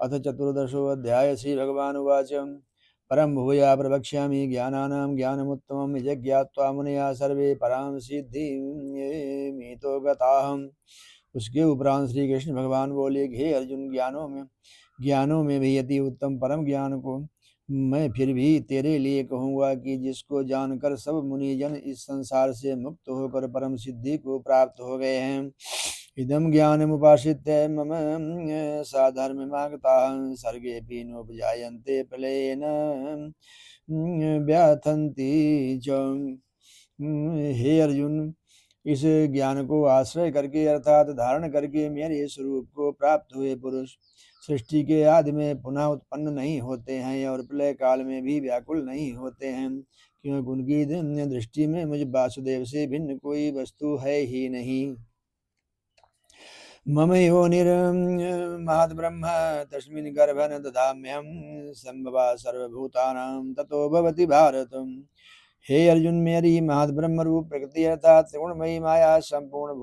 अथ चतुर्दशोऽध्याय। श्रीभगवानुवाच परं भूया प्रवक्ष्यामि ज्ञानानां ज्ञानमुत्तमं यज्ञात्वा मुनयः सर्वे परां सिद्धिं मीतो गताहम्। उसके उपरांत श्री कृष्ण भगवान बोले, हे अर्जुन, ज्ञानों में भी अति उत्तम परम ज्ञान को मैं फिर भी तेरे लिए कहूँगा कि जिसको जानकर सब मुनिजन इस संसार से मुक्त होकर परम सिद्धि को प्राप्त हो गए हैं। इदं ज्ञानमुपाश्रित्य मम साधर्ममागताः सर्गेऽपि नोपजायन्ते प्रलयेन व्यथन्ति च। हे अर्जुन, इस ज्ञान को आश्रय करके अर्थात धारण करके मेरे स्वरूप को प्राप्त हुए पुरुष सृष्टि के आदि में पुनः उत्पन्न नहीं होते हैं और प्रलय काल में भी व्याकुल नहीं होते हैं, क्योंकि उनकी दृष्टि में मुझ वासुदेव से भिन्न कोई वस्तु है ही नहीं। मम योनिर्महद्ब्रह्म तस्मिन् गर्भं ददाम्यहं सम्भवा सर्वभूतानां ततो भवति भारत। हे अर्जुन, मेरी महद्ब्रह्म रूप प्रकृति अर्थात त्रिगुणमयी माया संपूर्ण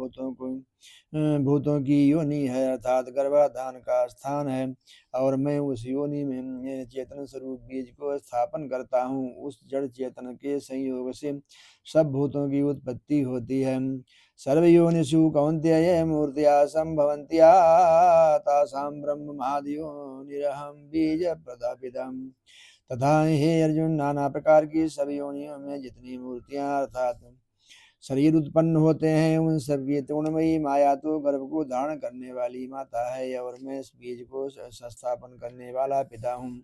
भूतों की योनि है, अर्थात गर्भाधान का स्थान है, और मैं उस योनि में चेतन स्वरूप बीज को स्थापन करता हूँ। उस जड़ चेतन के संयोग से सब भूतों की उत्पत्ति होती है। सर्वयोनिषु कौन्तेय मूर्त्या सम्भवन्त्या तासां ब्रह्म महाद्योनिरहं बीजप्रदापितम्। तथा हे अर्जुन, नाना प्रकार की सब योनियों में जितनी मूर्तियां अर्थात शरीर उत्पन्न होते हैं, उन सबकी त्रिगुणमयी माया तो गर्भ को धारण करने वाली माता है, और मैं इस बीज को संस्थापन करने वाला पिता हूँ।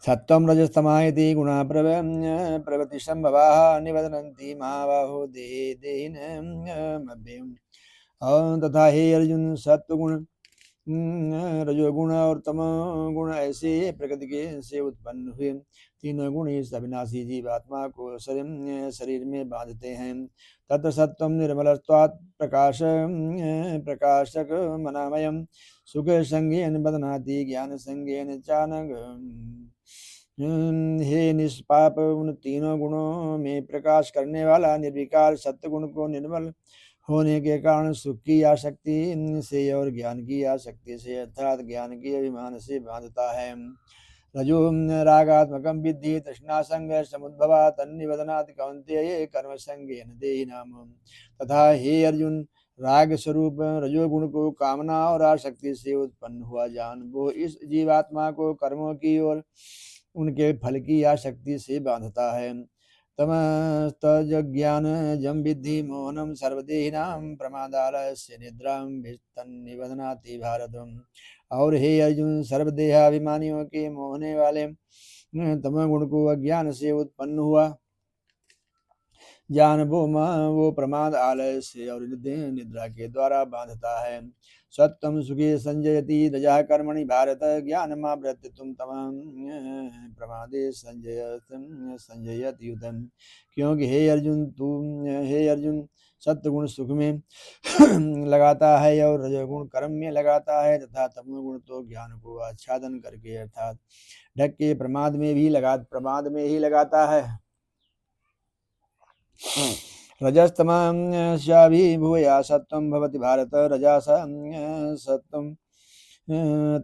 सत्वं रजस्तमः इति गुणा प्रवृत्तिसम्भवाः निबध्नन्ति महाबाहो देहिनमभ्यम्। तथा हे अर्जुन, सत्वगुण, रजोगुण और तमोगुण ऐसे प्रकृति के से उत्पन्न हुए तीनों गुण इस अविनाशी जीवात्मा को शरीर में बांधते हैं। तत्र सत्वं निर्मलत्वात् प्रकाशक मनामयम् सुख संज्ञेन बध्नाति ज्ञान संज्ञेन चानघ। हे निष्पाप, उन तीनों गुणों में प्रकाश करने वाला निर्विकार सत्वगुण को निर्मल होने के कारण सुख की आसक्ति से और ज्ञान की आसक्ति से अर्थात ज्ञान के अभिमान से बांधता है। रजो रागात्मकं विद्धि तृष्णासंग समुद्भवा तन्निबध्नात् कौन्तेय कर्म संगेन देहिनाम। तथा हे अर्जुन, राग स्वरूप रजोगुण को कामना और आसक्ति से उत्पन्न हुआ जान वो इस जीवात्मा को कर्मों की ओर उनके फल की आसक्ति से बांधता है। तमस्तज्ञानजं विद्धि मोहनं सर्वदेहिनां प्रमादालस्य निद्रां तन्निबध्नाति भारतम्। और हे अर्जुन, सर्वदेहाभिमानियों के मोहने वाले तमोगुण को अज्ञान से उत्पन्न हुआ ज्ञान वो प्रमाद आलस्य और निद्रा के द्वारा बांधता है। सत्वं सुखे संजयति रजः कर्मणि भारत ज्ञानमावृत्य तुम तमः प्रमादे संजयति युतम्। क्योंकि हे अर्जुन, सत्वगुण सुख में लगाता है और रजोगुण कर्म में लगाता है, तथा तमोगुण तो ज्ञान को आच्छादन करके अर्थात ढक के प्रमाद में ही लगाता है। रजस्तमस्याभिभूया सत्वं भवति भारत रजस सत्वं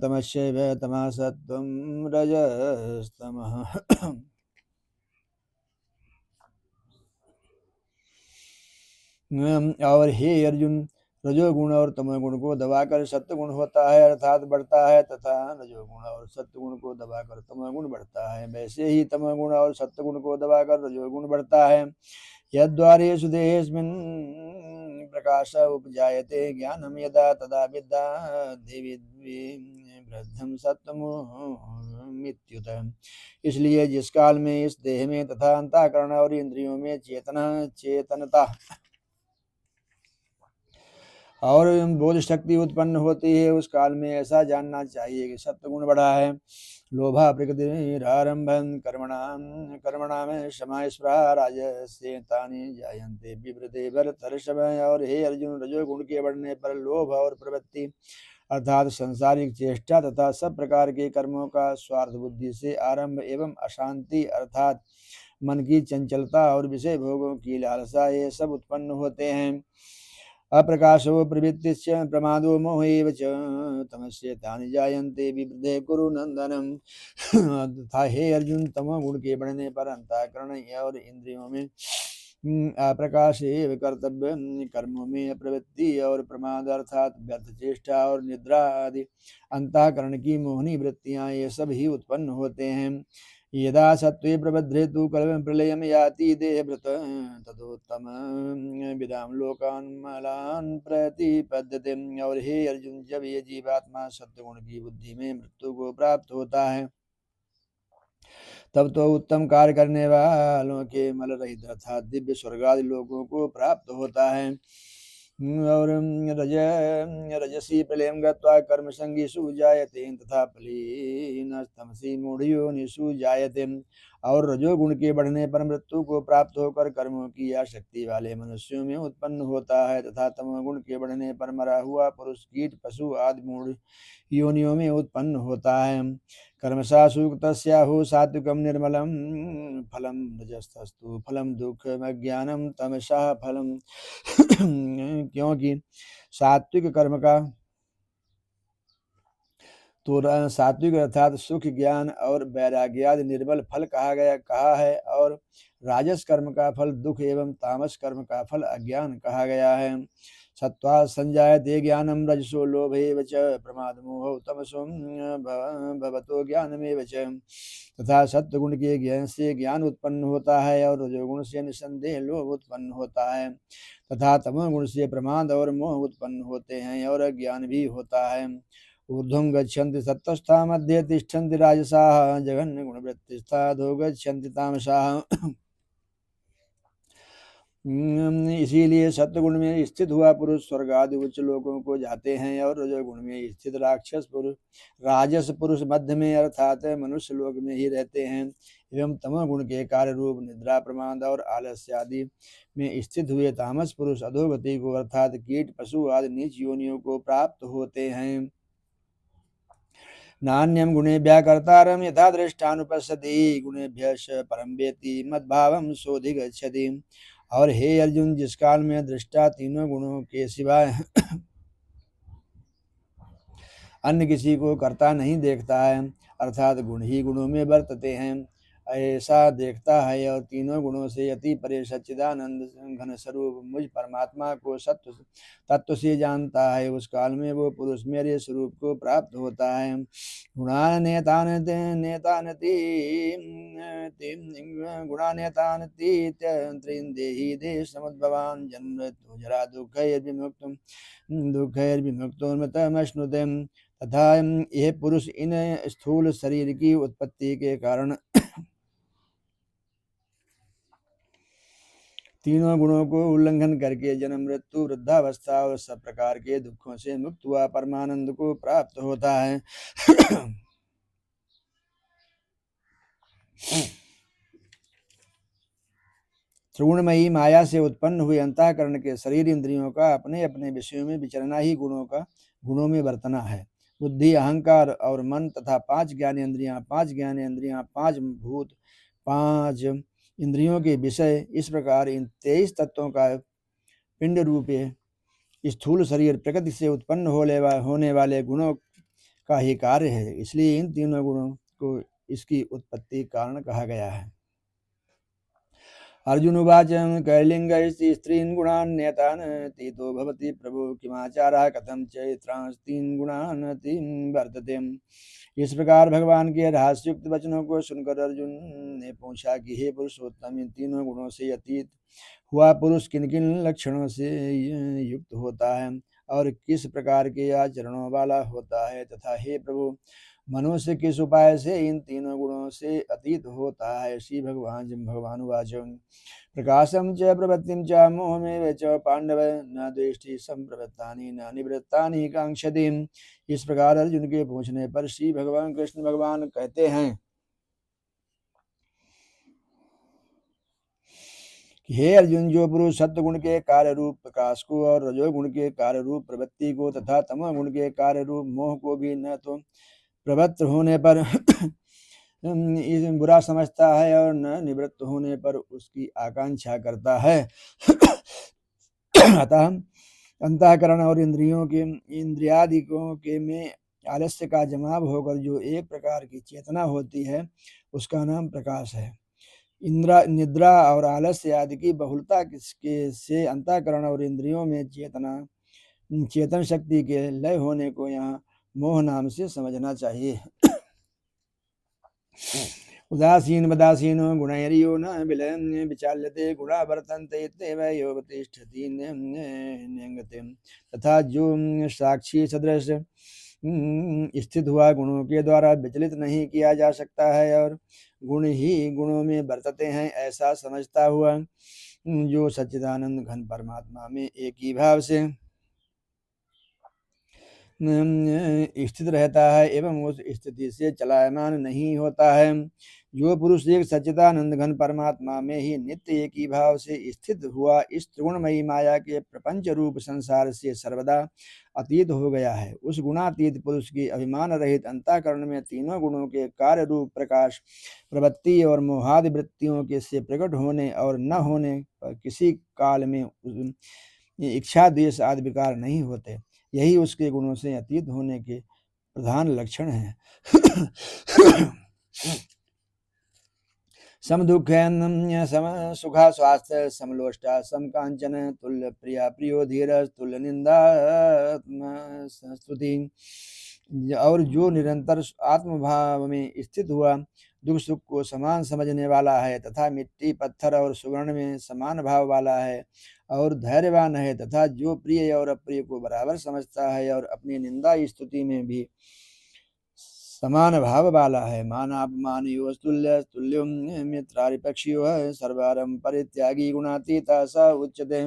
तमस्यैव तमः सत्वं रजस्तमः। और हे अर्जुन, रजोगुण और तमोगुण को दबाकर सत्वगुण होता है अर्थात बढ़ता है, तथा रजोगुण और सत्वगुण को दबाकर तमोगुण बढ़ता है। वैसे ही तमोगुण और सत्वगुण को दबाकर रजोगुण बढ़ता है। यद्वारेषु देहेऽस्मिन् प्रकाश उपजायते ज्ञानं यदा तदा विद्याद्धि वृद्धं सत्वमित्युत। इसलिए जिस काल में इस देह में तथा अंतःकरण और इंद्रियों में चेतनता और बोध शक्ति उत्पन्न होती है, उस काल में ऐसा जानना चाहिए कि सत्वगुण बढ़ा है। लोभा प्रकृतिरारंभं कर्मणाम शमा स्पृहा राजसे तानि जायन्ते विवृते भरतर्षभ। और हे अर्जुन, रजोगुण के बढ़ने पर लोभ और प्रवृत्ति अर्थात संसारिक चेष्टा तथा सब प्रकार के कर्मों का स्वार्थ बुद्धि से आरंभ एवं अशांति अर्थात मन की चंचलता और विषय भोगों की लालसा, ये सब उत्पन्न होते हैं। अप्रकाशो प्रवृत्तिश्च प्रमादो मोह एव च तमस्येतानि जायन्ते विवृद्धे कुरु नंदनम। तथा हे अर्जुन, तमोगुण के बढ़ने पर अंतःकरण और इंद्रियों में अप्रकाश एव कर्तव्य कर्मों में प्रवृत्ति और प्रमाद अर्थात व्यर्थ चेष्टा और निद्रा आदि अंतःकरण की मोहनी वृत्तियां ये सब ही उत्पन्न होते हैं। यदा सत्त्वे प्रबद्धेतु कल्पं प्रलयं याति देहभृत तदोत्तम विदाम लोकान मलान प्रतिपद्यते। और हे अर्जुन, जब ये जीवात्मा सत्वगुण की बुद्धि में मृत्यु को प्राप्त होता है तब तो उत्तम कार्य करने वालों के मल रहित अर्थात दिव्य स्वर्ग आदि लोगों को प्राप्त होता है। और रजसी प्रलयं गत्वा कर्मसंगीषु जायते तथा प्लीनस्तमसि मूढ़योनिषु जायते। और रजोगुण के बढ़ने पर मृत्यु को प्राप्त होकर कर्मों की आसक्ति वाले मनुष्यों में उत्पन्न होता है तथा तमोगुण के बढ़ने पर मरा हुआ पुरुष कीट पशु आदि मूढ़ योनियों में उत्पन्न होता है। कर्मसासु तस्याहु सात्विकं निर्मलं फलं रजस्तस्तु फलं दुःखमज्ञानं तमसः फलं। क्योंकि सात्विक कर्म का तो सात्विक अर्थात सुख ज्ञान और वैराग्यादि निर्मल फल कहा है और राजस कर्म का फल दुख एवं तामस कर्म का फल अज्ञान कहा गया है। सत्वा संजायते ज्ञानम रजसो लोभेव च प्रमादमोह तमसो भवतो ज्ञानमेव च। तथा सत्वगुण के ज्ञान से ज्ञान उत्पन्न होता है और रजोगुण से निसंदेह लोभ उत्पन्न होता है तथा तमोगुण से प्रमाद और मोह उत्पन्न होते हैं और अज्ञान भी होता है। ऊर्ध्वं गच्छन्ति सत्त्वस्था मध्ये तिष्ठन्ति राजसाः जघन्य गुणवृत्तिस्था अधो गच्छन्ति तामसाः। इसीलिए सत्वगुण में स्थित हुआ पुरुष स्वर्ग आदि उच्च लोकों को जाते हैं और रजोगुण में स्थित राजस पुरुष मध्य में अर्थात मनुष्य लोक में ही रहते हैं एवं तमोगुण के कार्य रूप निद्रा प्रमाद और आलस्य आदि में स्थित हुए तामस पुरुष अधोगति को अर्थात कीट पशु आदि नीच योनियों को प्राप्त होते हैं। नान्यं गुणेभ्यः कर्तारं यथा दृष्टानुपश्यति गुणेभ्यश्च परं वेत्ति मद्भावं सोऽधिगच्छति। और हे अर्जुन, जिस काल में दृष्टा तीनों गुणों के सिवाय अन्य किसी को कर्ता नहीं देखता है अर्थात गुण ही गुणों में बरतते हैं, ऐसा देखता है और तीनों गुणों से अति परे सच्चिदानंद घन स्वरूप मुझ परमात्मा को सत्य तत्व से जानता है, उस काल में वो पुरुष मेरे स्वरूप को प्राप्त होता है। गुणानेतानति त्रिंदेहि देश समुद्भवान् जन्मतो जरा दुःखैर्विमुक्तोन्मतमश्नुते। तथा यह पुरुष इन स्थूल शरीर की उत्पत्ति के कारण तीनों गुणों को उल्लंघन करके जन्म मृत्यु वृद्धावस्था और सब प्रकार के दुखों से मुक्त हुआ परमानंद को प्राप्त होता है। त्रिगुणमयी माया से उत्पन्न हुए अंतःकरण के शरीर इंद्रियों का अपने अपने विषयों में विचरना ही गुणों में बरतना है। बुद्धि अहंकार और मन तथा पांच ज्ञानेंद्रियां पांच भूत पांच इंद्रियों के विषय, इस प्रकार इन 23 तत्वों का पिंड रूपे स्थूल शरीर प्रकृति से उत्पन्न होने वाले गुणों का ही कार्य है, इसलिए इन तीनों गुणों को इसकी उत्पत्ति कारण कहा गया है। अर्जुन उवाच कैर्लिङ्गैस्ति स्त्रीन् गुणान् नेतान् तीतो भवति प्रभो किमाचारः कथं चैत्रांस्तीन् गुणान् वर्तते। इस प्रकार भगवान के रहस्युक्त वचनों को सुनकर अर्जुन ने पूछा कि हे पुरुषोत्तम, इन तीनों गुणों से अतीत हुआ पुरुष किन किन लक्षणों से युक्त होता है और किस प्रकार के आचरणों वाला होता है, तथा हे प्रभु मनुष्य किस उपाय से इन तीनों गुणों से अतीत होता है। श्री भगवान वाच प्रकाशम च प्रवृत्तिम च मोहमेव च पांडव न द्वेष्टि संप्रवृत्तानि न निवृत्तानि कांक्षति। इस प्रकार अर्जुन के पूछने पर श्री भगवान कृष्ण भगवान कहते हैं, हे अर्जुन, जो पुरुष सत्वगुण के कार्य रूप प्रकाश को और रजोगुण के कार्य रूप प्रवृत्ति को तथा तमोगुण के कार्य रूप मोह को भी न तो प्रवृत्त होने पर बुरा समझता है और न निवृत्त होने पर उसकी आकांक्षा करता है, अतः अंतःकरण और इंद्रियों के इंद्रियादिकों के में आलस्य का जमाव होकर जो एक प्रकार की चेतना होती है उसका नाम प्रकाश है। इंद्रा निद्रा और आलस्य आदि की बहुलता किसके से अंतःकरण और इंद्रियों में चेतन शक्ति के लय होने को यहाँ मोह नाम से समझना चाहिए। उदासीन वदासीनो गुणैर्यो न विलयन् विचाल्यते गुणा वर्तन्ते इत्येव योगतिष्ठति नियंगते। तथा जो साक्षी सदृश स्थित हुआ गुणों के द्वारा विचलित नहीं किया जा सकता है और गुण ही गुणों में वर्तते हैं, ऐसा समझता हुआ जो सच्चिदानंद घन परमात्मा में एक ही भाव से स्थित रहता है एवं उस स्थिति से चलायमान नहीं होता है। जो पुरुष एक सच्चिदानंद घन परमात्मा में ही नित्य एक ही भाव से स्थित हुआ इस त्रिगुणमयी माया के प्रपंच रूप संसार से सर्वदा अतीत हो गया है, उस गुणातीत पुरुष की अभिमान रहित अंतःकरण में तीनों गुणों के कार्य रूप प्रकाश, प्रवृत्ति और मोहादि वृत्तियों के से प्रकट होने और न होने पर किसी काल में इच्छा द्वेष आदि विकार नहीं होते। यही उसके गुणों से अतीत होने के प्रधान लक्षण हैं। सम दुख सम सुखा स्वास्थ्य समलोष्टा सम कांचन तुल्य प्रिया प्रियो धीर तुल्य निंदा स्तुति। और जो निरंतर आत्मभाव में स्थित हुआ दुख सुख को समान समझने वाला है तथा मिट्टी पत्थर और सुवर्ण में समान भाव वाला है और धैर्यवान है तथा जो प्रिय और अप्रिय को बराबर समझता है और अपनी निंदा स्तुति में भी समान भाव वाला है। मानापमानयो तुल्य तुल्यम मित्रारिपक्षियो सर्वारम परित्यागी गुणातीता स उच्यते।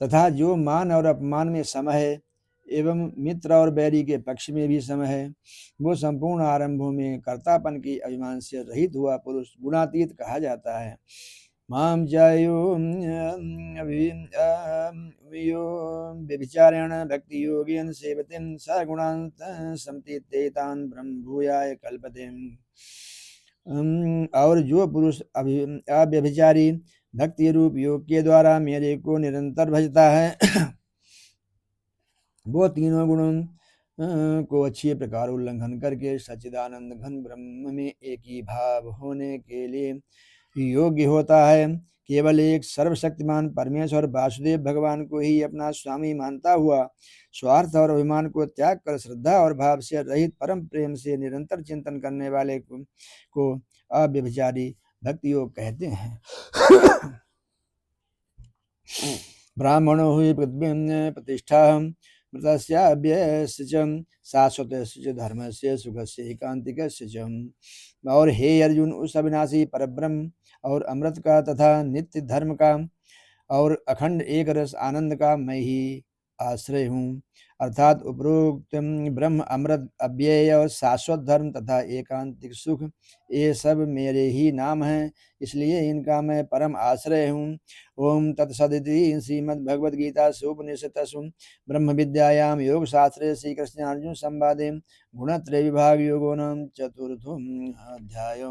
तथा जो मान और अपमान में सम है एवं मित्र और बैरी के पक्ष में भी सम है, वो संपूर्ण आरंभों में कर्तापन की अभिमान से रहित हुआ पुरुष गुणातीत कहा जाता है। माम जायो व्यभिचारेण भक्ति योगेन सेवते स गुणान् समतीतेतान् ब्रह्म भूयाय कल्पते। और जो पुरुष अव्यभिचारी भक्ति रूप योग के द्वारा मेरे को निरंतर भजता है वो तीनों गुणों को अच्छी प्रकार उल्लंघन करके सच्चिदानंद घन ब्रह्म में एक ही भाव होने के लिए योग्य होता है। केवल एक सर्वशक्तिमान परमेश्वर वासुदेव भगवान को ही अपना स्वामी मानता हुआ स्वार्थ और अभिमान को त्याग कर श्रद्धा और भाव से रहित परम प्रेम से निरंतर चिंतन करने वाले को अव्यभिचारी भक्ति योग कहते हैं। ब्राह्मणो हुई पृथ्वी प्रतिष्ठा मृतस्याभ्यस्य शाश्वतस्य धर्मस्य सुखस्य एकांतिकस्य च। और हे अर्जुन, उस अविनाशी परब्रह्म और अमृत का तथा नित्य धर्म का और अखंड एक रस आनंद का मैं ही आश्रय हूँ। अर्थात उपरोक्त ब्रह्म, अमृत, अव्यय और शाश्वत धर्म तथा एकांतिक सुख ये सब मेरे ही नाम हैं, इसलिए इनका मैं परम आश्रय हूँ। ओम तत्सदिति श्रीमद्भगवद्गीतासु उपनिषत्सु ब्रह्म विद्यायां योग शास्त्रे श्री कृष्ण अर्जुन संवादे गुणत्रय विभाग योगो नाम चतुर्थो अध्याय।